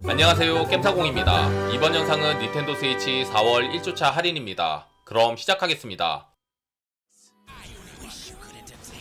안녕하세요, 겜사공입니다. 이번 영상은 닌텐도 스위치 4월 1주차 할인입니다. 그럼 시작하겠습니다.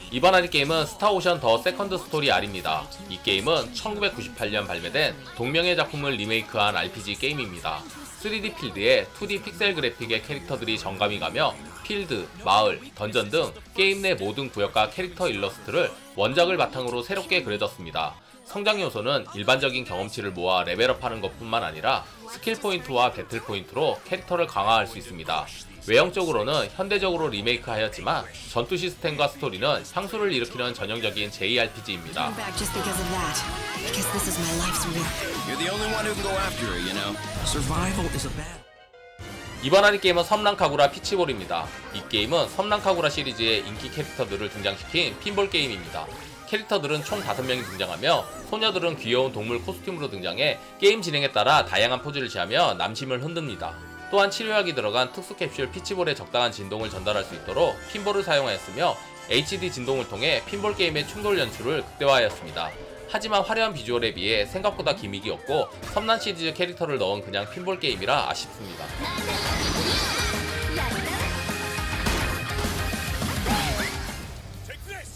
이번 할인 게임은 스타오션 더 세컨드 스토리 R입니다. 이 게임은 1998년 발매된 동명의 작품을 리메이크한 RPG 게임입니다. 3D 필드에 2D 픽셀 그래픽의 캐릭터들이 정감이 가며 필드, 마을, 던전 등 게임 내 모든 구역과 캐릭터 일러스트를 원작을 바탕으로 새롭게 그려졌습니다. 성장 요소는 일반적인 경험치를 모아 레벨업하는 것뿐만 아니라 스킬 포인트와 배틀 포인트로 캐릭터를 강화할 수 있습니다. 외형적으로는 현대적으로 리메이크하였지만 전투 시스템과 스토리는 향수를 일으키는 전형적인 JRPG입니다. 이번 할인 게임은 섬랑카구라 피치볼입니다. 이 게임은 섬랑카구라 시리즈의 인기 캐릭터들을 등장시킨 핀볼 게임입니다. 캐릭터들은 총 5명이 등장하며 소녀들은 귀여운 동물 코스튬으로 등장해 게임 진행에 따라 다양한 포즈를 취하며 남심을 흔듭니다. 또한 치료약이 들어간 특수 캡슐 피치볼의 적당한 진동을 전달할 수 있도록 핀볼을 사용하였으며 HD 진동을 통해 핀볼 게임의 충돌 연출을 극대화하였습니다. 하지만 화려한 비주얼에 비해 생각보다 기믹이 없고 섬난 시리즈 캐릭터를 넣은 그냥 핀볼 게임이라 아쉽습니다.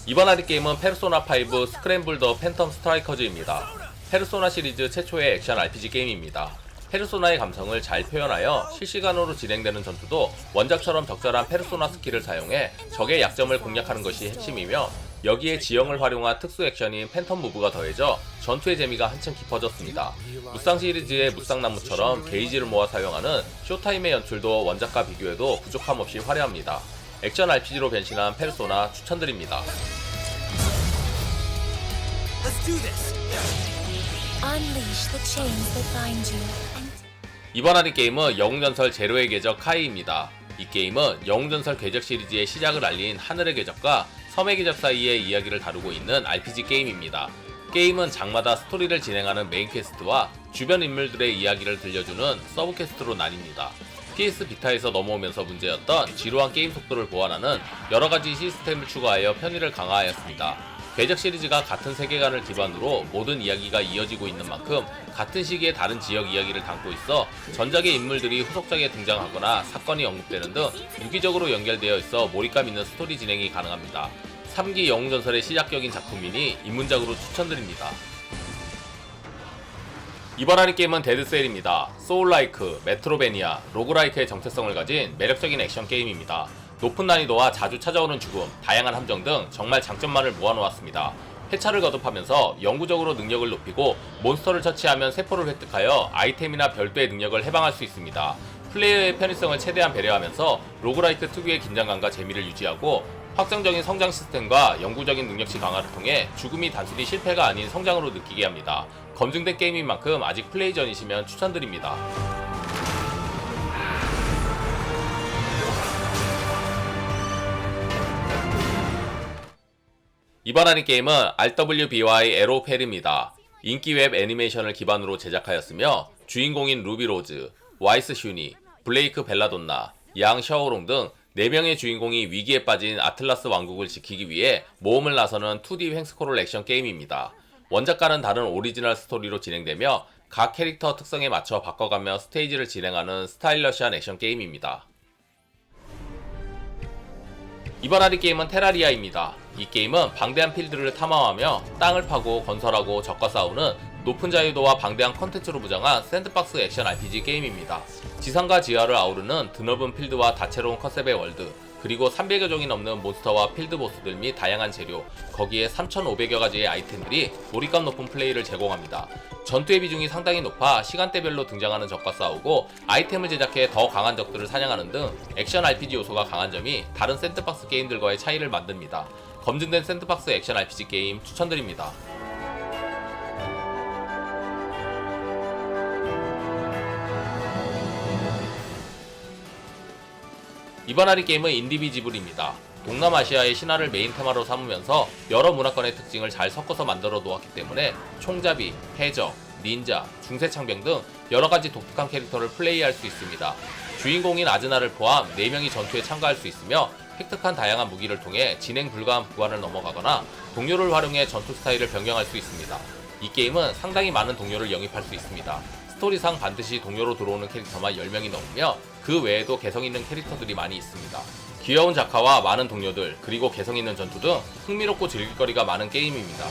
이번 할인 게임은 페르소나5 스크램블 더 팬텀 스트라이커즈입니다. 페르소나 시리즈 최초의 액션 RPG 게임입니다. 페르소나의 감성을 잘 표현하여 실시간으로 진행되는 전투도 원작처럼 적절한 페르소나 스킬을 사용해 적의 약점을 공략하는 것이 핵심이며 여기에 지형을 활용한 특수 액션인 팬텀 무브가 더해져 전투의 재미가 한층 깊어졌습니다. 무쌍 시리즈의 무쌍나무처럼 게이지를 모아 사용하는 쇼타임의 연출도 원작과 비교해도 부족함 없이 화려합니다. 액션 RPG로 변신한 페르소나 추천드립니다. 이번 할인 게임은 영웅전설 제로의 궤적 카이입니다. 이 게임은 영웅전설 궤적 시리즈의 시작을 알린 하늘의 궤적과 섬의 궤적 사이의 이야기를 다루고 있는 RPG 게임입니다. 게임은 장마다 스토리를 진행하는 메인 퀘스트와 주변 인물들의 이야기를 들려주는 서브 퀘스트로 나뉩니다. PS 비타에서 넘어오면서 문제였던 지루한 게임 속도를 보완하는 여러가지 시스템을 추가하여 편의를 강화하였습니다. 궤적 시리즈가 같은 세계관을 기반으로 모든 이야기가 이어지고 있는 만큼 같은 시기에 다른 지역 이야기를 담고 있어 전작의 인물들이 후속작에 등장하거나 사건이 언급되는 등 유기적으로 연결되어 있어 몰입감 있는 스토리 진행이 가능합니다. 3기 영웅전설의 시작격인 작품이니 입문작으로 추천드립니다. 이번 할인 게임은 데드셀입니다. 소울라이크, 메트로베니아, 로그라이크의 정체성을 가진 매력적인 액션 게임입니다. 높은 난이도와 자주 찾아오는 죽음, 다양한 함정 등 정말 장점만을 모아놓았습니다. 회차를 거듭하면서 영구적으로 능력을 높이고 몬스터를 처치하면 세포를 획득하여 아이템이나 별도의 능력을 해방할 수 있습니다. 플레이어의 편의성을 최대한 배려하면서 로그라이크 특유의 긴장감과 재미를 유지하고 확정적인 성장 시스템과 영구적인 능력치 강화를 통해 죽음이 단순히 실패가 아닌 성장으로 느끼게 합니다. 검증된 게임인 만큼 아직 플레이 전이시면 추천드립니다. 이번 할인 게임은 RWBY 에로펠입니다. 인기 웹 애니메이션을 기반으로 제작하였으며 주인공인 루비 로즈, 와이스 슈니, 블레이크 벨라돈나, 양 샤오롱 등 4명의 주인공이 위기에 빠진 아틀라스 왕국을 지키기 위해 모험을 나서는 2D 횡스크롤 액션 게임입니다. 원작과는 다른 오리지널 스토리로 진행되며 각 캐릭터 특성에 맞춰 바꿔가며 스테이지를 진행하는 스타일러시한 액션 게임입니다. 이번 할인 게임은 테라리아입니다. 이 게임은 방대한 필드를 탐험하며 땅을 파고 건설하고 적과 싸우는 높은 자유도와 방대한 컨텐츠로 무장한 샌드박스 액션 RPG 게임입니다. 지상과 지하를 아우르는 드넓은 필드와 다채로운 컨셉의 월드, 그리고 300여 종이 넘는 몬스터와 필드 보스들 및 다양한 재료, 거기에 3,500여 가지의 아이템들이 몰입감 높은 플레이를 제공합니다. 전투의 비중이 상당히 높아 시간대별로 등장하는 적과 싸우고 아이템을 제작해 더 강한 적들을 사냥하는 등 액션 RPG 요소가 강한 점이 다른 샌드박스 게임들과의 차이를 만듭니다. 검증된 샌드박스 액션 RPG 게임 추천드립니다. 이번 할인 게임은 인디비지블입니다. 동남아시아의 신화를 메인 테마로 삼으면서 여러 문화권의 특징을 잘 섞어서 만들어 놓았기 때문에 총잡이, 해적, 닌자, 중세창병 등 여러가지 독특한 캐릭터를 플레이할 수 있습니다. 주인공인 아즈나를 포함 4명이 전투에 참가할 수 있으며 획득한 다양한 무기를 통해 진행 불가한 구간을 넘어가거나 동료를 활용해 전투 스타일을 변경할 수 있습니다. 이 게임은 상당히 많은 동료를 영입할 수 있습니다. 스토리상 반드시 동료로 들어오는 캐릭터만 10명이 넘으며 그 외에도 개성있는 캐릭터들이 많이 있습니다. 귀여운 작화와 많은 동료들, 그리고 개성있는 전투 등 흥미롭고 즐길거리가 많은 게임입니다.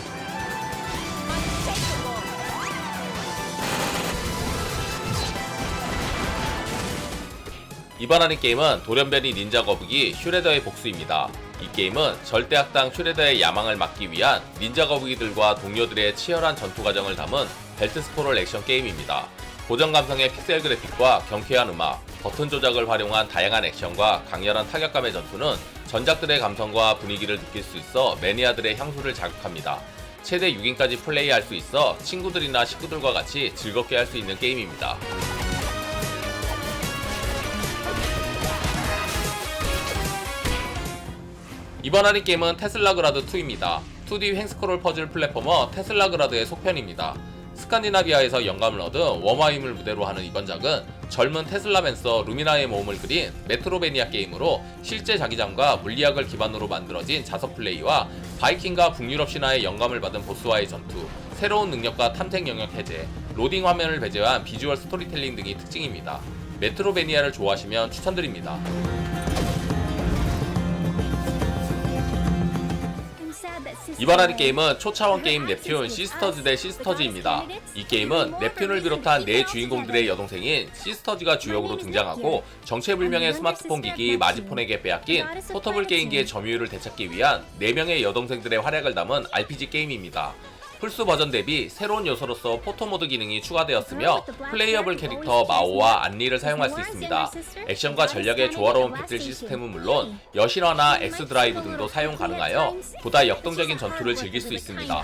이번 하는 게임은 돌연변이 닌자 거북이 슈레더의 복수입니다. 이 게임은 절대 악당 슈레더의 야망을 막기 위한 닌자 거북이들과 동료들의 치열한 전투 과정을 담은 벨트 스크롤 액션 게임입니다. 고전 감성의 픽셀 그래픽과 경쾌한 음악, 버튼 조작을 활용한 다양한 액션과 강렬한 타격감의 전투는 전작들의 감성과 분위기를 느낄 수 있어 매니아들의 향수를 자극합니다. 최대 6인까지 플레이할 수 있어 친구들이나 식구들과 같이 즐겁게 할 수 있는 게임입니다. 이번 할인 게임은 테슬라그라드2입니다. 2D 횡스크롤 퍼즐 플랫포머 테슬라그라드의 속편입니다. 스칸디나비아에서 영감을 얻은 웜하임을 무대로 하는 이번 작은 젊은 테슬라맨서 루미나의 모험을 그린 메트로베니아 게임으로 실제 자기장과 물리학을 기반으로 만들어진 자석 플레이와 바이킹과 북유럽 신화의 영감을 받은 보스와의 전투, 새로운 능력과 탐색 영역 해제, 로딩 화면을 배제한 비주얼 스토리텔링 등이 특징입니다. 메트로베니아를 좋아하시면 추천드립니다. 이번 하는 게임은 초차원 게임 넵튠 시스터즈 대 시스터즈입니다. 이 게임은 넵튠을 비롯한 4주인공들의 여동생인 시스터즈가 주역으로 등장하고 정체불명의 스마트폰 기기 마지폰에게 빼앗긴 포터블 게임기의 점유율을 되찾기 위한 4명의 여동생들의 활약을 담은 RPG 게임입니다. 플스 버전 대비 새로운 요소로서 포토모드 기능이 추가되었으며 플레이어블 캐릭터 마오와 안리를 사용할 수 있습니다. 액션과 전략의 조화로운 배틀 시스템은 물론 여신화나 X드라이브 등도 사용 가능하여 보다 역동적인 전투를 즐길 수 있습니다.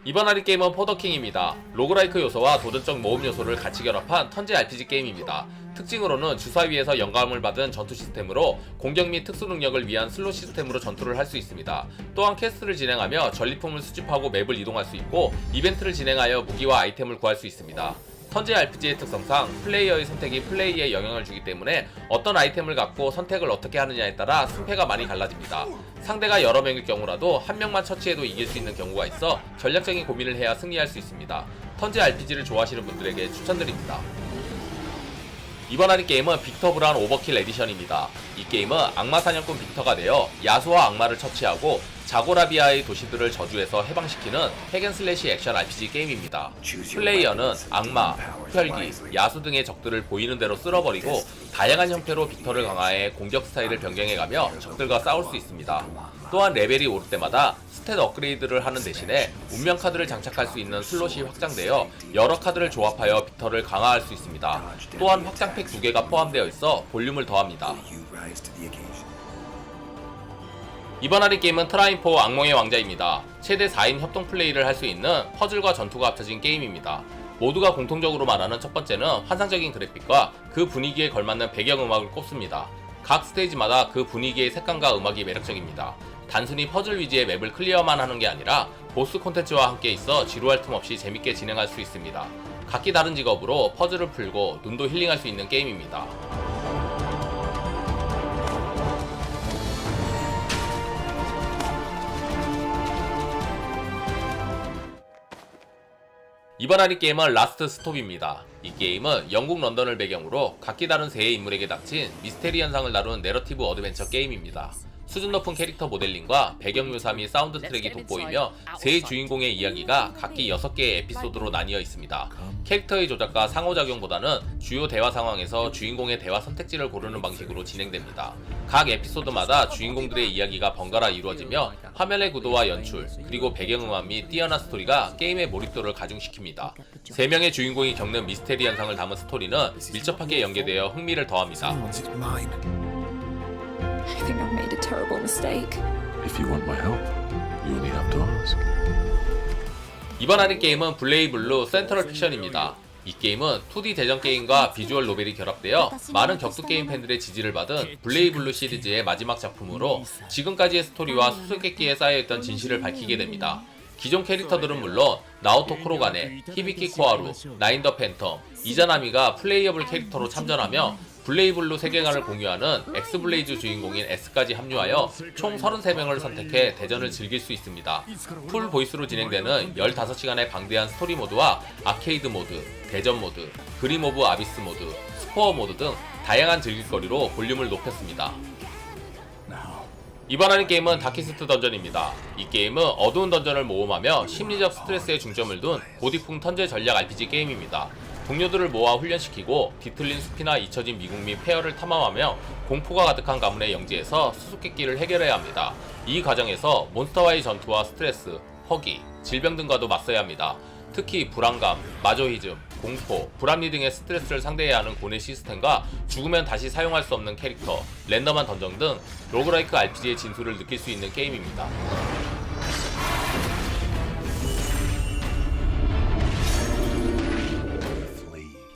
이번 할인 게임은 포더킹입니다. 로그라이크 요소와 도전적 모험 요소를 같이 결합한 턴제 RPG 게임입니다. 특징으로는 주사위에서 영감을 받은 전투 시스템으로 공격 및 특수 능력을 위한 슬롯 시스템으로 전투를 할 수 있습니다. 또한 퀘스트를 진행하며 전리품을 수집하고 맵을 이동할 수 있고 이벤트를 진행하여 무기와 아이템을 구할 수 있습니다. 턴제 RPG의 특성상 플레이어의 선택이 플레이에 영향을 주기 때문에 어떤 아이템을 갖고 선택을 어떻게 하느냐에 따라 승패가 많이 갈라집니다. 상대가 여러 명일 경우라도 한 명만 처치해도 이길 수 있는 경우가 있어 전략적인 고민을 해야 승리할 수 있습니다. 턴제 RPG를 좋아하시는 분들에게 추천드립니다. 이번 할인 게임은 빅터 브라운 오버킬 에디션입니다. 이 게임은 악마 사냥꾼 빅터가 되어 야수와 악마를 처치하고 자고라비아의 도시들을 저주해서 해방시키는 핵앤슬래시 액션 RPG 게임입니다. 플레이어는 악마, 흡혈귀, 야수 등의 적들을 보이는 대로 쓸어버리고 다양한 형태로 빅터를 강화해 공격 스타일을 변경해가며 적들과 싸울 수 있습니다. 또한 레벨이 오를 때마다 스탯 업그레이드를 하는 대신에 운명 카드를 장착할 수 있는 슬롯이 확장되어 여러 카드를 조합하여 빅터를 강화할 수 있습니다. 또한 확장팩 2개가 포함되어 있어 볼륨을 더합니다. 이번 할인 게임은 트라인4 악몽의 왕자입니다. 최대 4인 협동 플레이를 할 수 있는 퍼즐과 전투가 합쳐진 게임입니다. 모두가 공통적으로 말하는 첫 번째는 환상적인 그래픽과 그 분위기에 걸맞는 배경음악을 꼽습니다. 각 스테이지마다 그 분위기의 색감과 음악이 매력적입니다. 단순히 퍼즐 위주의 맵을 클리어만 하는 게 아니라 보스 콘텐츠와 함께 있어 지루할 틈 없이 재밌게 진행할 수 있습니다. 각기 다른 직업으로 퍼즐을 풀고 눈도 힐링할 수 있는 게임입니다. 이번 할인 게임은 라스트 스톱입니다. 이 게임은 영국 런던을 배경으로 각기 다른 세의 인물에게 닥친 미스테리 현상을 다룬 내러티브 어드벤처 게임입니다. 수준 높은 캐릭터 모델링과 배경 묘사 및 사운드 트랙이 돋보이며 세 주인공의 이야기가 각기 6개의 에피소드로 나뉘어 있습니다. 캐릭터의 조작과 상호작용보다는 주요 대화 상황에서 주인공의 대화 선택지를 고르는 방식으로 진행됩니다. 각 에피소드마다 주인공들의 이야기가 번갈아 이루어지며 화면의 구도와 연출, 그리고 배경음악 및 뛰어난 스토리가 게임의 몰입도를 가중시킵니다. 3명의 주인공이 겪는 미스테리 현상을 담은 스토리는 밀접하게 연계되어 흥미를 더합니다. I think I've made a terrible mistake. If you want my help, you only have to ask. 이번 할인 게임은 블레이블루 센트럴 픽션입니다. 이 게임은 2D 대전 게임과 비주얼 노벨이 결합되어 많은 격투 게임 팬들의 지지를 받은 블레이블루 시리즈의 마지막 작품으로 지금까지의 스토리와 수수께끼에 쌓여있던 진실을 밝히게 됩니다. 기존 캐릭터들은 물론 나오토 쿠로가네, 히비키 코하루, 나인 더 팬텀, 이자나미가 플레이어블 캐릭터로 참전하며 블레이블루 세계관을 공유하는 엑스블레이즈 주인공인 S까지 합류하여 총 33명을 선택해 대전을 즐길 수 있습니다. 풀 보이스로 진행되는 15시간의 방대한 스토리 모드와 아케이드 모드, 대전 모드, 그림 오브 아비스 모드, 스코어 모드 등 다양한 즐길거리로 볼륨을 높였습니다. 이번 하는 게임은 다키스트 던전입니다. 이 게임은 어두운 던전을 모험하며 심리적 스트레스에 중점을 둔 고딕풍 턴제 전략 RPG 게임입니다. 동료들을 모아 훈련시키고 뒤틀린 숲이나 잊혀진 미국 및 폐허를 탐험하며 공포가 가득한 가문의 영지에서 수수께끼를 해결해야 합니다. 이 과정에서 몬스터와의 전투와 스트레스, 허기, 질병 등과도 맞서야 합니다. 특히 불안감, 마조히즘, 공포, 불합리 등의 스트레스를 상대해야 하는 고뇌 시스템과 죽으면 다시 사용할 수 없는 캐릭터, 랜덤한 던전 등 로그라이크 RPG의 진수를 느낄 수 있는 게임입니다.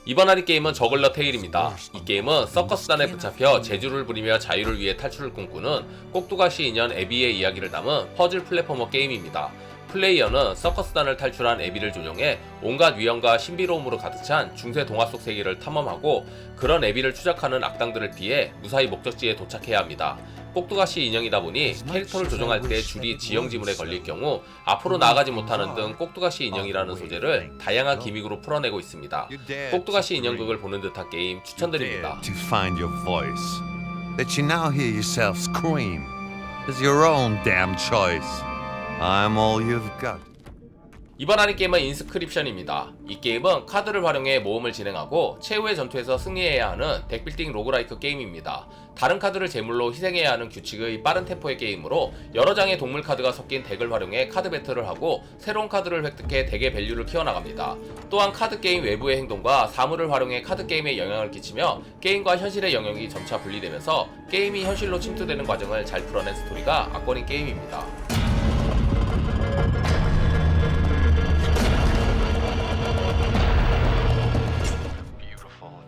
이번 하리 게임은 저글러 테일입니다. 이 게임은 서커스단에 붙잡혀 재주를 부리며 자유를 위해 탈출을 꿈꾸는 꼭두가시 인연 에비의 이야기를 담은 퍼즐 플랫포머 게임입니다. 플레이어는 서커스단을 탈출한 에비를 조종해 온갖 위험과 신비로움으로 가득 찬 중세 동화 속 세계를 탐험하고 그런 에비를 추적하는 악당들을 피해 무사히 목적지에 도착해야 합니다. 꼭두가시 인형이다 보니 캐릭터를 조종할 때 줄이 지형 지문에 걸릴 경우 앞으로 나아가지 못하는 등 꼭두가시 인형이라는 소재를 다양한 기믹으로 풀어내고 있습니다. 꼭두가시 인형극을 보는 듯한 게임 추천드립니다. To find your voice, that you now hear yourself scream, is your own damn choice. I'm all you've got. 이번 하리 게임은 인스크립션입니다. 이 게임은 카드를 활용해 모험을 진행하고 최후의 전투에서 승리해야 하는 덱빌딩 로그라이크 게임입니다. 다른 카드를 제물로 희생해야 하는 규칙의 빠른 템포의 게임으로 여러 장의 동물 카드가 섞인 덱을 활용해 카드 배틀을 하고 새로운 카드를 획득해 덱의 밸류를 키워나갑니다. 또한 카드 게임 외부의 행동과 사물을 활용해 카드 게임에 영향을 끼치며 게임과 현실의 영역이 점차 분리되면서 게임이 현실로 침투되는 과정을 잘 풀어낸 스토리가 압권인 게임입니다.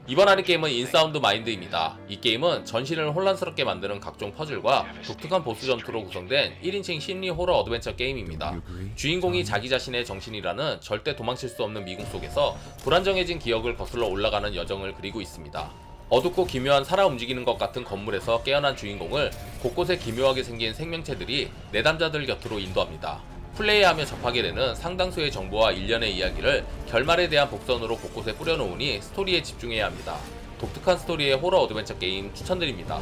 이번 하는 게임은 인사운드 마인드입니다. 이 게임은 전신을 혼란스럽게 만드는 각종 퍼즐과 독특한 보스 전투로 구성된 1인칭 심리 호러 어드벤처 게임입니다. 주인공이 자기 자신의 정신이라는 절대 도망칠 수 없는 미궁 속에서 불안정해진 기억을 거슬러 올라가는 여정을 그리고 있습니다. 어둡고 기묘한 살아 움직이는 것 같은 건물에서 깨어난 주인공을 곳곳에 기묘하게 생긴 생명체들이 내담자들 곁으로 인도합니다. 플레이하며 접하게 되는 상당수의 정보와 일련의 이야기를 결말에 대한 복선으로 곳곳에 뿌려놓으니 스토리에 집중해야 합니다. 독특한 스토리의 호러 어드벤처 게임 추천드립니다.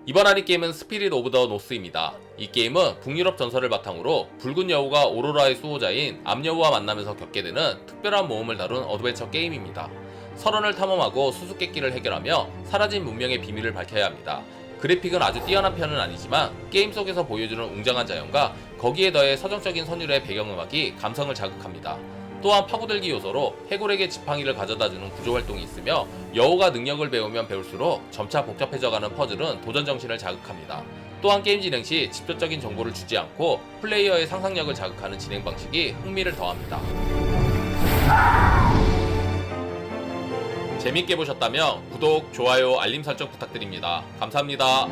이번 하리 게임은 스피릿 오브 더 노스입니다. 이 게임은 북유럽 전설을 바탕으로 붉은 여우가 오로라의 수호자인 암여우와 만나면서 겪게 되는 특별한 모험을 다룬 어드벤처 게임입니다. 설원을 탐험하고 수수께끼를 해결하며 사라진 문명의 비밀을 밝혀야 합니다. 그래픽은 아주 뛰어난 편은 아니지만 게임 속에서 보여주는 웅장한 자연과 거기에 더해 서정적인 선율의 배경음악이 감성을 자극합니다. 또한 파고들기 요소로 해골에게 지팡이를 가져다주는 구조활동이 있으며 여우가 능력을 배우면 배울수록 점차 복잡해져가는 퍼즐은 도전 정신을 자극합니다. 또한 게임 진행 시 직접적인 정보를 주지 않고 플레이어의 상상력을 자극하는 진행 방식이 흥미를 더합니다. 재밌게 보셨다면 구독, 좋아요, 알림 설정 부탁드립니다. 감사합니다.